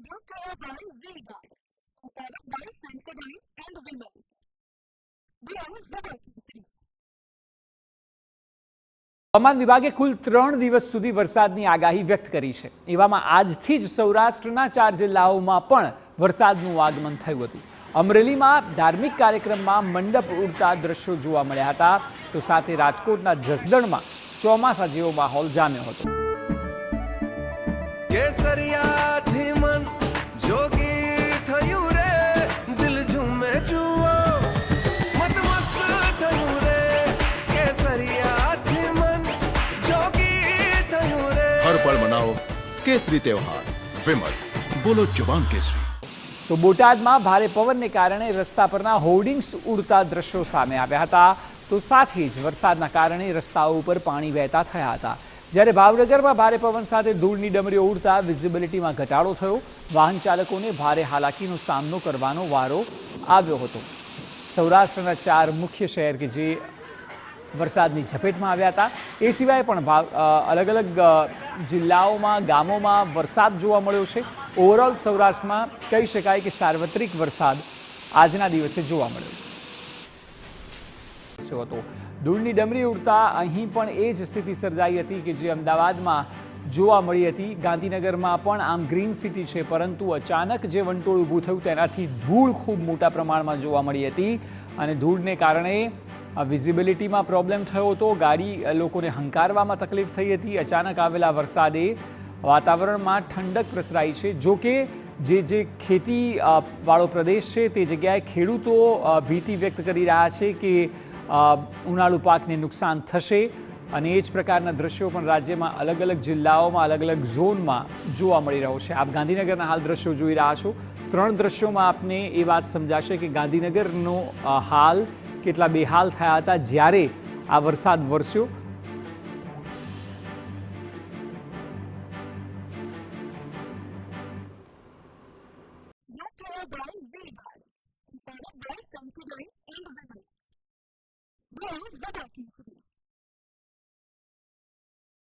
brought to you by V-Guard, powered by Sensodyne and Vimal. We are Zebra. હવામાન વિભાગે કુલ 3 દિવસ સુધી વરસાદની આગાહી વ્યક્ત કરી છે. એવામાં આજથી જ સૌરાષ્ટ્રના 4 જિલ્લાઓમાં પણ વરસાદનું આગમન થયું હતું. અમરેલીમાં ધાર્મિક કાર્યક્રમમાં મંડપ ઉડતા દ્રશ્યો જોવા મળ્યા હતા, તો સાથે રાજકોટના જસદણમાં ચોમાસા જેવો માહોલ જામ્યો હતો. કેસરિયાથી મન જોગી થયું રે, દિલ ઝૂમે જુઓ મત મસ્ત થયું રે, કેસરિયાથી મન જોગી થયું રે. હર પળ મનાવો કેસરી તહેવાર. વિમલ, બોલો જવાન કેસરી. તો બોટાદમાં ભારે પવનને કારણે રસ્તા પરના હોર્ડિંગ્સ ઉડતા દ્રશ્યો સામે આવ્યા હતા, તો સાથે જ વરસાદના કારણે રસ્તાઓ ઉપર પાણી વહેતા થયા હતા. જ્યારે ભાવનગરમાં ભારે પવન સાથે ધૂળની ડમરીઓ ઉડતા વિઝિબિલિટીમાં ઘટાડો થયો. વાહન ચાલકોને ભારે હાલાકીનો સામનો કરવાનો વારો આવ્યો હતો. સૌરાષ્ટ્રના 4 મુખ્ય શહેર કે જે વરસાદની ઝપેટમાં આવ્યા હતા, એ સિવાય પણ અલગ અલગ જિલ્લાઓમાં, ગામોમાં વરસાદ જોવા મળ્યો છે. ઓવરઓલ સૌરાષ્ટ્રમાં કહી શકાય કે સાર્વત્રિક વરસાદ આજના દિવસે જોવા મળ્યો હતો. ધૂળની ડમરી ઉડતા અહીં પણ એ જ સ્થિતિ સર્જાઈ હતી કે જે અમદાવાદમાં જોવા મળી હતી. ગાંધીનગરમાં પણ આમ ગ્રીન સિટી છે, પરંતુ અચાનક જે વંટોળ ઊભું થયું તેનાથી ધૂળ ખૂબ મોટા પ્રમાણમાં જોવા મળી હતી અને ધૂળને કારણે વિઝિબિલિટીમાં પ્રોબ્લેમ થયો હતો. ગાડી લોકોને હંકારવામાં તકલીફ થઈ હતી. અચાનક આવેલા વરસાદે વાતાવરણમાં ઠંડક પ્રસરાઈ છે. જો કે જે ખેતી વાળો પ્રદેશ છે તે જગ્યાએ ખેડૂતો ભીતિ વ્યક્ત કરી રહ્યા છે કે ઉનાળુ પાકને નુકસાન થશે, અને એ જ પ્રકારના દ્રશ્યો પણ રાજ્યમાં અલગ અલગ જિલ્લાઓમાં, અલગ અલગ ઝોનમાં જોવા મળી રહ્યો છે. આપ ગાંધીનગરના હાલ દ્રશ્યો જોઈ રહ્યા છો. 3 દ્રશ્યોમાં આપને એ વાત સમજાશે કે ગાંધીનગરનો હાલ કેટલા બેહાલ થયા હતા જ્યારે આ વરસાદ વરસ્યો. By V-Guard, powered by Sensodyne and Vimal. We are Zebra.